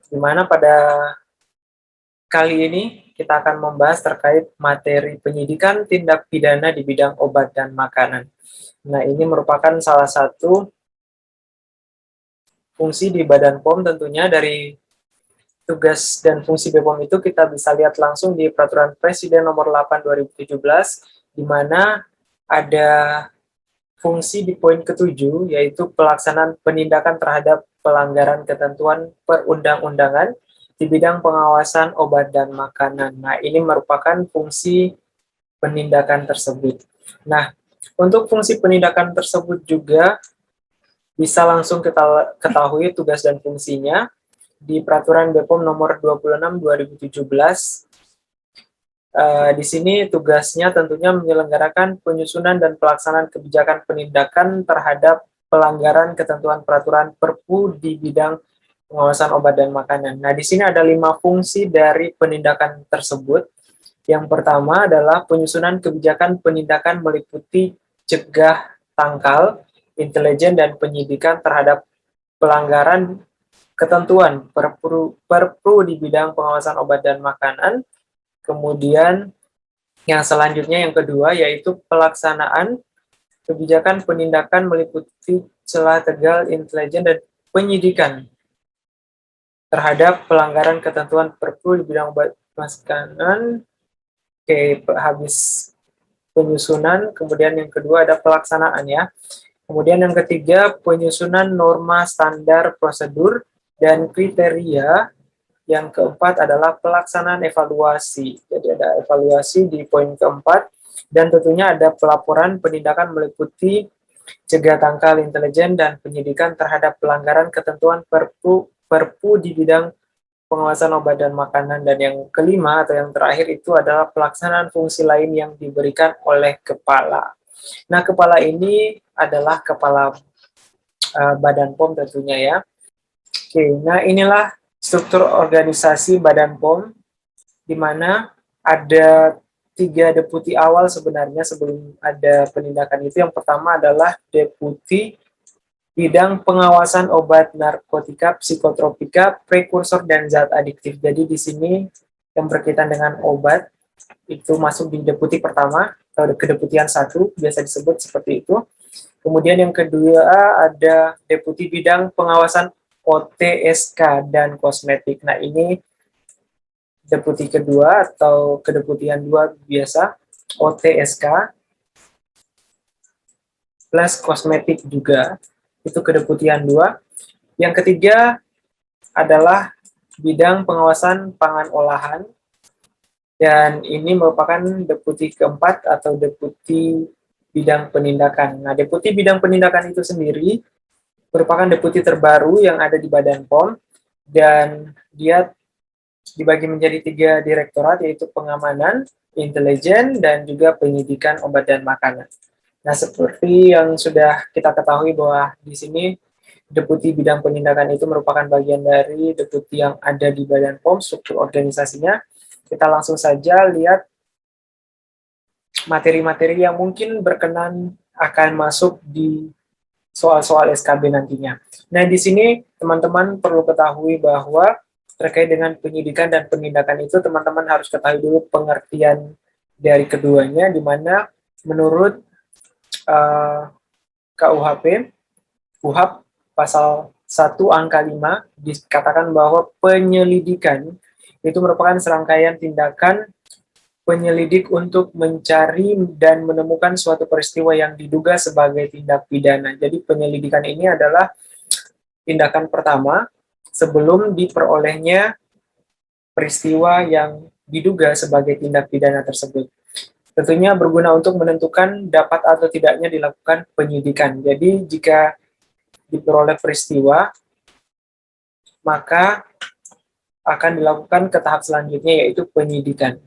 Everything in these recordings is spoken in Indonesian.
di mana pada kali ini kita akan membahas terkait materi penyidikan tindak pidana di bidang obat dan makanan. Nah, ini merupakan salah satu fungsi di Badan POM tentunya. Dari tugas dan fungsi BPOM itu kita bisa lihat langsung di Peraturan Presiden Nomor 8 2017, di mana ada fungsi di poin ke-7, yaitu pelaksanaan penindakan terhadap pelanggaran ketentuan perundang-undangan di bidang pengawasan obat dan makanan. Nah, ini merupakan fungsi penindakan tersebut. Nah, untuk fungsi penindakan tersebut juga bisa langsung kita ketahui tugas dan fungsinya di Peraturan BPOM Nomor 26 2017. Di sini tugasnya tentunya menyelenggarakan penyusunan dan pelaksanaan kebijakan penindakan terhadap pelanggaran ketentuan peraturan Perpu di bidang pengawasan obat dan makanan. Nah, di sini ada 5 fungsi dari penindakan tersebut. Yang pertama adalah penyusunan kebijakan penindakan meliputi cegah, tangkal, intelijen, dan penyidikan terhadap pelanggaran ketentuan Perpu di bidang pengawasan obat dan makanan. Kemudian yang selanjutnya yang kedua yaitu pelaksanaan kebijakan penindakan meliputi celah tegal, intelijen, dan penyidikan terhadap pelanggaran ketentuan Perpu di bidang obat makanan. Oke, habis penyusunan, kemudian yang kedua ada pelaksanaan ya. Kemudian yang ketiga penyusunan norma standar prosedur dan kriteria. Yang keempat adalah pelaksanaan evaluasi. Jadi ada evaluasi di poin keempat, dan tentunya ada pelaporan penindakan meliputi cegah, tangkal, intelijen, dan penyidikan terhadap pelanggaran ketentuan Perpu di bidang pengawasan obat dan makanan. Dan yang kelima atau yang terakhir itu adalah pelaksanaan fungsi lain yang diberikan oleh kepala. Nah, kepala ini adalah kepala Badan POM tentunya ya. Oke, nah inilah struktur organisasi Badan POM, di mana ada 3 deputi awal sebenarnya sebelum ada penindakan itu. Yang pertama adalah deputi bidang pengawasan obat, narkotika, psikotropika, prekursor, dan zat adiktif. Jadi di sini yang berkaitan dengan obat itu masuk di deputi pertama atau kedeputian 1, biasa disebut seperti itu. Kemudian yang kedua ada deputi bidang pengawasan OTSK dan kosmetik. Nah, ini deputi kedua atau kedeputian 2 biasa, OTSK plus kosmetik juga, itu kedeputian 2. Yang ketiga adalah bidang pengawasan pangan olahan, dan ini merupakan deputi keempat atau deputi bidang penindakan. Nah, deputi bidang penindakan itu sendiri merupakan deputi terbaru yang ada di Badan POM, dan dia dibagi menjadi 3 direktorat, yaitu pengamanan, intelijen, dan juga penyidikan obat dan makanan. Nah, seperti yang sudah kita ketahui bahwa di sini deputi bidang penindakan itu merupakan bagian dari deputi yang ada di Badan POM, struktur organisasinya. Kita langsung saja lihat materi-materi yang mungkin berkenan akan masuk di soal-soal SKB nantinya. Nah, di sini teman-teman perlu ketahui bahwa terkait dengan penyidikan dan penindakan itu, teman-teman harus ketahui dulu pengertian dari keduanya, di mana menurut KUHP, KUHAP pasal 1 angka 5 dikatakan bahwa penyelidikan itu merupakan serangkaian tindakan penyelidik untuk mencari dan menemukan suatu peristiwa yang diduga sebagai tindak pidana. Jadi penyelidikan ini adalah tindakan pertama sebelum diperolehnya peristiwa yang diduga sebagai tindak pidana tersebut. Tentunya berguna untuk menentukan dapat atau tidaknya dilakukan penyidikan. Jadi jika diperoleh peristiwa, maka akan dilakukan ke tahap selanjutnya, yaitu penyidikan.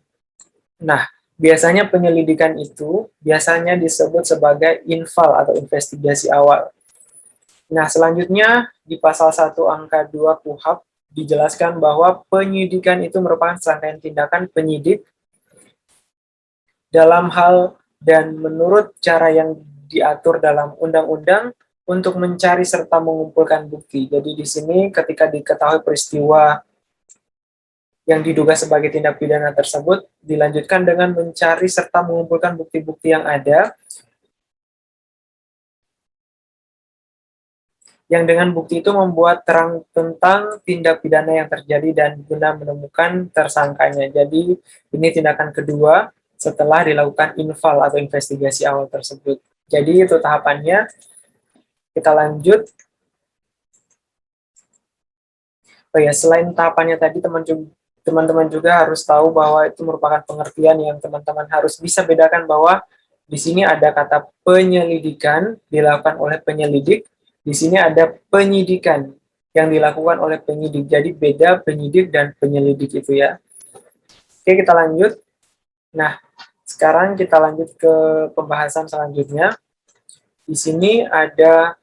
Nah, biasanya penyelidikan itu biasanya disebut sebagai infal atau investigasi awal. Nah, selanjutnya di pasal 1 angka 2 KUHP dijelaskan bahwa penyidikan itu merupakan serangkaian tindakan penyidik dalam hal dan menurut cara yang diatur dalam undang-undang untuk mencari serta mengumpulkan bukti. Jadi di sini ketika diketahui peristiwa yang diduga sebagai tindak pidana tersebut, dilanjutkan dengan mencari serta mengumpulkan bukti-bukti yang ada, yang dengan bukti itu membuat terang tentang tindak pidana yang terjadi dan guna menemukan tersangkanya. Jadi ini tindakan kedua setelah dilakukan infal atau investigasi awal tersebut. Jadi itu tahapannya. Kita lanjut. Oh ya, selain tahapannya tadi, teman-teman juga harus tahu bahwa itu merupakan pengertian yang teman-teman harus bisa bedakan bahwa di sini ada kata penyelidikan dilakukan oleh penyelidik, di sini ada penyidikan yang dilakukan oleh penyidik. Jadi beda penyidik dan penyelidik itu ya. Oke, kita lanjut. Nah, sekarang kita lanjut ke pembahasan selanjutnya. Di sini ada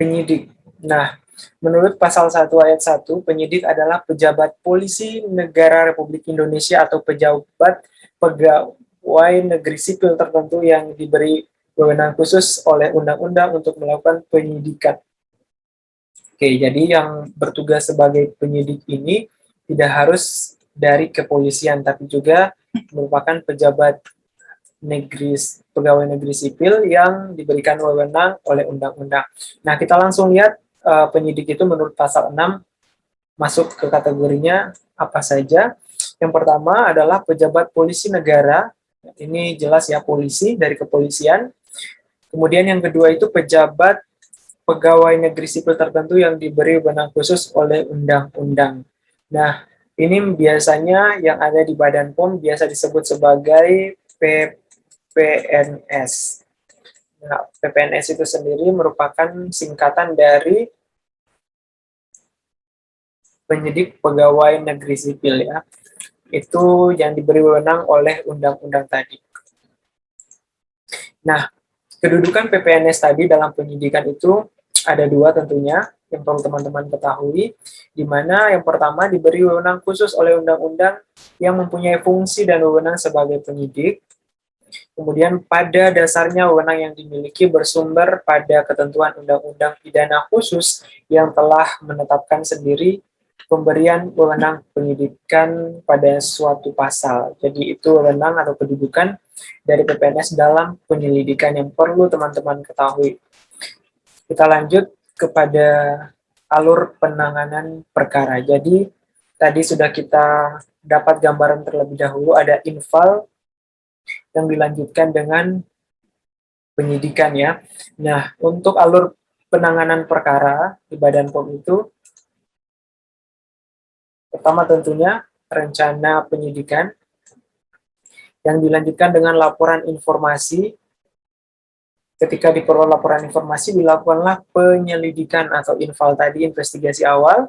penyidik. Nah, menurut pasal 1 ayat 1, penyidik adalah pejabat polisi negara Republik Indonesia atau pejabat pegawai negeri sipil tertentu yang diberi wewenang khusus oleh undang-undang untuk melakukan penyidikan. Oke, jadi yang bertugas sebagai penyidik ini tidak harus dari kepolisian, tapi juga merupakan pejabat negeri, pegawai negeri sipil yang diberikan wewenang oleh undang-undang. Nah, kita langsung lihat penyidik itu menurut pasal 6 masuk ke kategorinya apa saja. Yang pertama adalah pejabat polisi negara. Ini jelas ya, polisi dari kepolisian. Kemudian yang kedua itu pejabat pegawai negeri sipil tertentu yang diberi wewenang khusus oleh undang-undang. Nah, ini biasanya yang ada di Badan POM biasa disebut sebagai PPNS. Nah, PPNS itu sendiri merupakan singkatan dari penyidik pegawai negeri sipil ya. Itu yang diberi wewenang oleh undang-undang tadi. Nah, kedudukan PPNS tadi dalam penyidikan itu ada dua tentunya, yang perlu teman-teman ketahui, di mana yang pertama diberi wewenang khusus oleh undang-undang yang mempunyai fungsi dan wewenang sebagai penyidik. Kemudian pada dasarnya wewenang yang dimiliki bersumber pada ketentuan undang-undang pidana khusus yang telah menetapkan sendiri pemberian wewenang penyidikan pada suatu pasal. Jadi itu wewenang atau kedudukan dari PPNS dalam penyelidikan yang perlu teman-teman ketahui. Kita lanjut kepada alur penanganan perkara. Jadi tadi sudah kita dapat gambaran terlebih dahulu, ada infal yang dilanjutkan dengan penyidikan ya. Nah, untuk alur penanganan perkara di Badan POM itu, pertama tentunya rencana penyidikan, yang dilanjutkan dengan laporan informasi. Ketika diperoleh laporan informasi, dilakukanlah penyelidikan atau infal tadi, investigasi awal.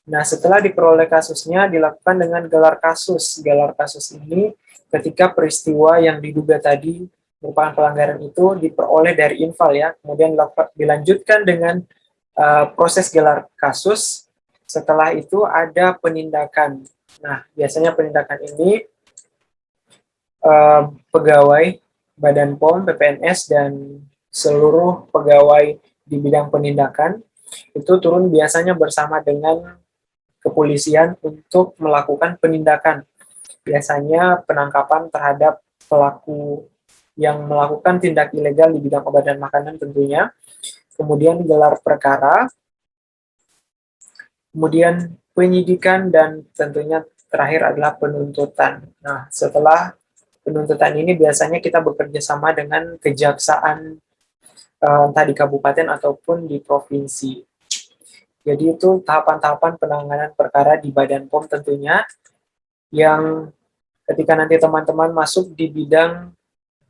Nah, setelah diperoleh kasusnya, dilakukan dengan gelar kasus. Gelar kasus ini ketika peristiwa yang diduga tadi merupakan pelanggaran itu diperoleh dari infal ya, kemudian dilanjutkan dengan proses gelar kasus. Setelah itu ada penindakan. Nah, biasanya penindakan ini pegawai Badan POM, PPNS, dan seluruh pegawai di bidang penindakan itu turun biasanya bersama dengan kepolisian untuk melakukan penindakan. Biasanya penangkapan terhadap pelaku yang melakukan tindak ilegal di bidang obat dan makanan tentunya. Kemudian gelar perkara, kemudian penyidikan, dan tentunya terakhir adalah penuntutan. Nah, setelah penuntutan ini biasanya kita bekerja sama dengan kejaksaan entah di kabupaten ataupun di provinsi. Jadi itu tahapan-tahapan penanganan perkara di Badan POM tentunya, yang ketika nanti teman-teman masuk di bidang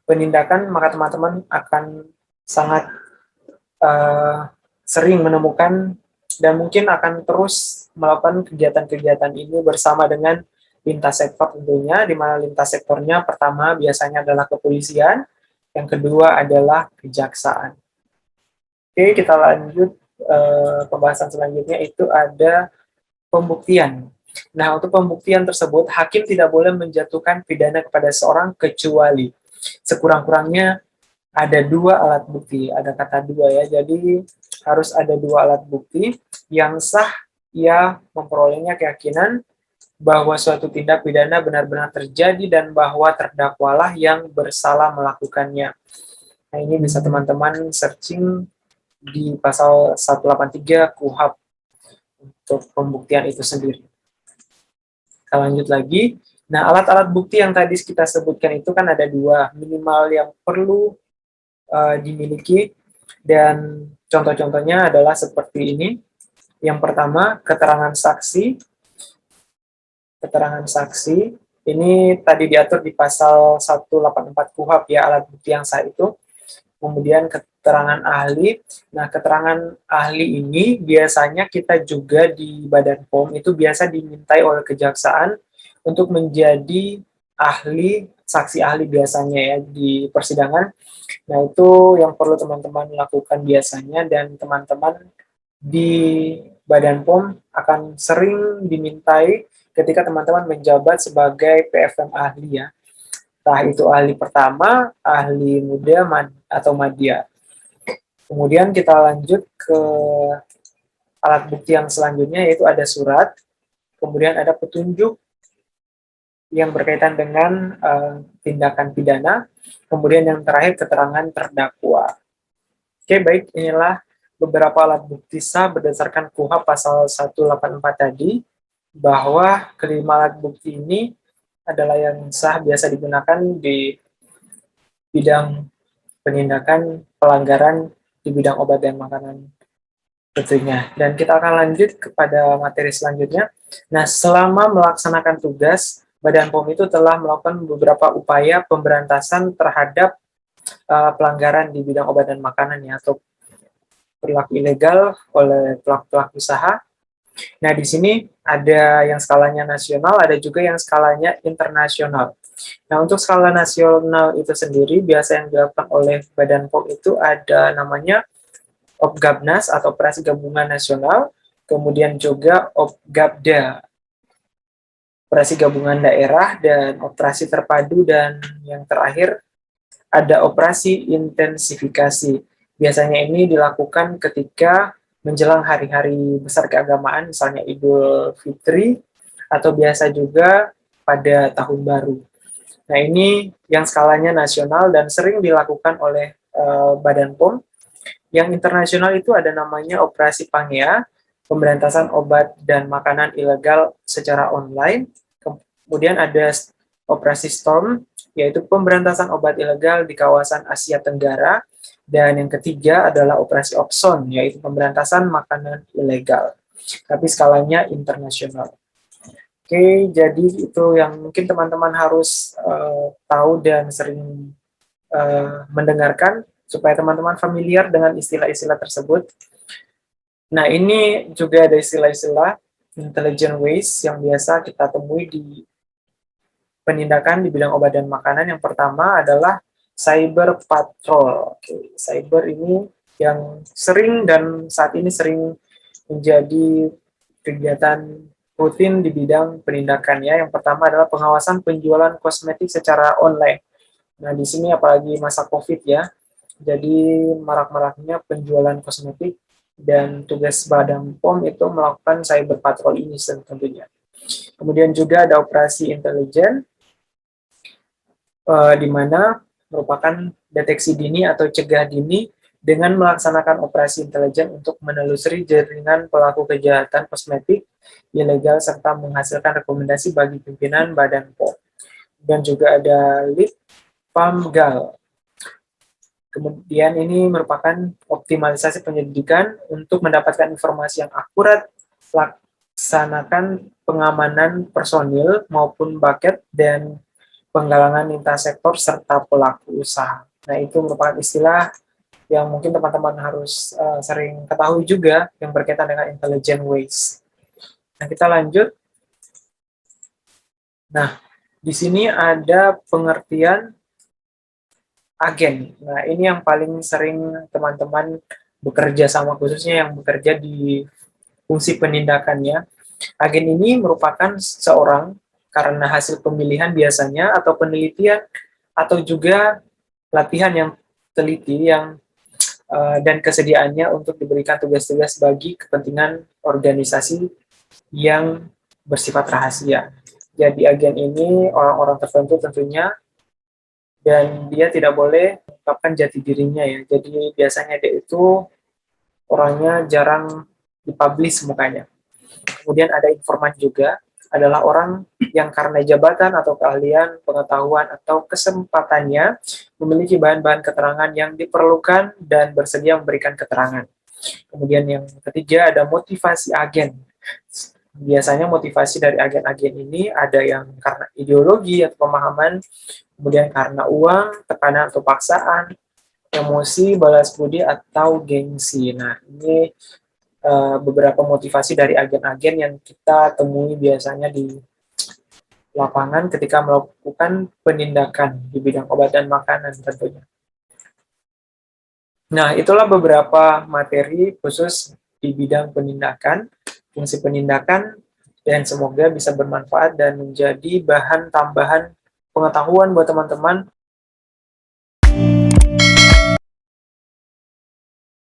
penindakan, maka teman-teman akan sangat sering menemukan dan mungkin akan terus melakukan kegiatan-kegiatan ini bersama dengan lintas sektor tentunya, di mana lintas sektornya pertama biasanya adalah kepolisian, yang kedua adalah kejaksaan. Oke, kita lanjut pembahasan selanjutnya, itu ada pembuktian. Nah, untuk pembuktian tersebut, hakim tidak boleh menjatuhkan pidana kepada seorang kecuali sekurang-kurangnya ada dua alat bukti. Ada kata dua ya, jadi harus ada dua alat bukti yang sah ia memperolehnya keyakinan bahwa suatu tindak pidana benar-benar terjadi dan bahwa terdakwalah yang bersalah melakukannya. Nah, ini bisa teman-teman searching di pasal 183 KUHP untuk pembuktian itu sendiri. Kita lanjut lagi. Nah, alat-alat bukti yang tadi kita sebutkan itu kan ada dua, minimal yang perlu dimiliki, dan contoh-contohnya adalah seperti ini. Yang pertama, keterangan saksi. Keterangan saksi ini tadi diatur di pasal 184 KUHP ya, alat bukti yang sah itu. Kemudian keterangan ahli. Nah, keterangan ahli ini biasanya kita juga di Badan POM itu biasa dimintai oleh kejaksaan untuk menjadi ahli, saksi ahli biasanya ya di persidangan. Nah, itu yang perlu teman-teman lakukan biasanya, dan teman-teman di Badan POM akan sering dimintai ketika teman-teman menjabat sebagai PFM ahli ya. Entah itu ahli pertama, ahli muda, atau madya. Kemudian kita lanjut ke alat bukti yang selanjutnya, yaitu ada surat, kemudian ada petunjuk yang berkaitan dengan tindakan pidana, kemudian yang terakhir keterangan terdakwa. Oke, baik, inilah beberapa alat bukti sah berdasarkan KUHP pasal 184 tadi, bahwa kelima alat bukti ini adalah yang sah biasa digunakan di bidang penindakan pelanggaran di bidang obat dan makanan tentunya. Dan kita akan lanjut kepada materi selanjutnya. Nah, selama melaksanakan tugas, Badan POM itu telah melakukan beberapa upaya pemberantasan terhadap pelanggaran di bidang obat dan makanan ya, atau perilaku ilegal oleh pelaku-pelaku usaha. Nah, di sini ada yang skalanya nasional, ada juga yang skalanya internasional. Nah, untuk skala nasional itu sendiri, biasa yang dilakukan oleh Badan POM itu ada namanya Opgabnas atau Operasi Gabungan Nasional, kemudian juga Opgabda, Operasi Gabungan Daerah, dan Operasi Terpadu, dan yang terakhir ada Operasi Intensifikasi. Biasanya ini dilakukan ketika menjelang hari-hari besar keagamaan, misalnya Idul Fitri, atau biasa juga pada Tahun Baru. Nah, ini yang skalanya nasional dan sering dilakukan oleh Badan POM. Yang internasional itu ada namanya Operasi Pangea, pemberantasan obat dan makanan ilegal secara online. Kemudian ada Operasi Storm, yaitu pemberantasan obat ilegal di kawasan Asia Tenggara. Dan yang ketiga adalah Operasi Opson, yaitu pemberantasan makanan ilegal, tapi skalanya internasional. Oke, jadi itu yang mungkin teman-teman harus tahu dan sering mendengarkan, supaya teman-teman familiar dengan istilah-istilah tersebut. Nah, ini juga ada istilah-istilah intelligent waste yang biasa kita temui di penindakan di bidang obat dan makanan. Yang pertama adalah cyber patrol. Oke, cyber ini yang sering dan saat ini sering menjadi kegiatan rutin di bidang penindakannya. Yang pertama adalah pengawasan penjualan kosmetik secara online. Nah, di sini apalagi masa COVID ya, jadi marak-maraknya penjualan kosmetik, dan tugas Badan POM itu melakukan cyber patrol ini tentunya. Kemudian juga ada operasi intelijen, di mana merupakan deteksi dini atau cegah dini dengan melaksanakan operasi intelijen untuk menelusuri jaringan pelaku kejahatan kosmetik ilegal serta menghasilkan rekomendasi bagi pimpinan Badan POM. Dan juga ada lead PAMGAL. Kemudian ini merupakan optimalisasi penyelidikan untuk mendapatkan informasi yang akurat, laksanakan pengamanan personil maupun bucket, dan penggalangan lintas sektor serta pelaku usaha. Nah, itu merupakan istilah yang mungkin teman-teman harus sering ketahui juga yang berkaitan dengan intelligent waste. Nah, kita lanjut. Nah, di sini ada pengertian agen. Nah, ini yang paling sering teman-teman bekerja sama, khususnya yang bekerja di fungsi penindakannya. Agen ini merupakan seorang karena hasil pemilihan biasanya atau penelitian atau juga latihan yang teliti yang dan kesediaannya untuk diberikan tugas-tugas bagi kepentingan organisasi yang bersifat rahasia. Jadi agen ini orang-orang tertentu tentunya, dan dia tidak boleh mengungkapkan jati dirinya ya. Jadi biasanya dia itu orangnya jarang dipublish mukanya. Kemudian ada informan juga, adalah orang yang karena jabatan atau keahlian, pengetahuan, atau kesempatannya memiliki bahan-bahan keterangan yang diperlukan dan bersedia memberikan keterangan. Kemudian yang ketiga ada motivasi agen. Biasanya motivasi dari agen-agen ini ada yang karena ideologi atau pemahaman, kemudian karena uang, tekanan atau paksaan, emosi, balas budi, atau gengsi. Nah, ini beberapa motivasi dari agen-agen yang kita temui biasanya di lapangan ketika melakukan penindakan di bidang obat dan makanan tentunya. Nah, itulah beberapa materi khusus di bidang penindakan, fungsi penindakan, dan semoga bisa bermanfaat dan menjadi bahan tambahan pengetahuan buat teman-teman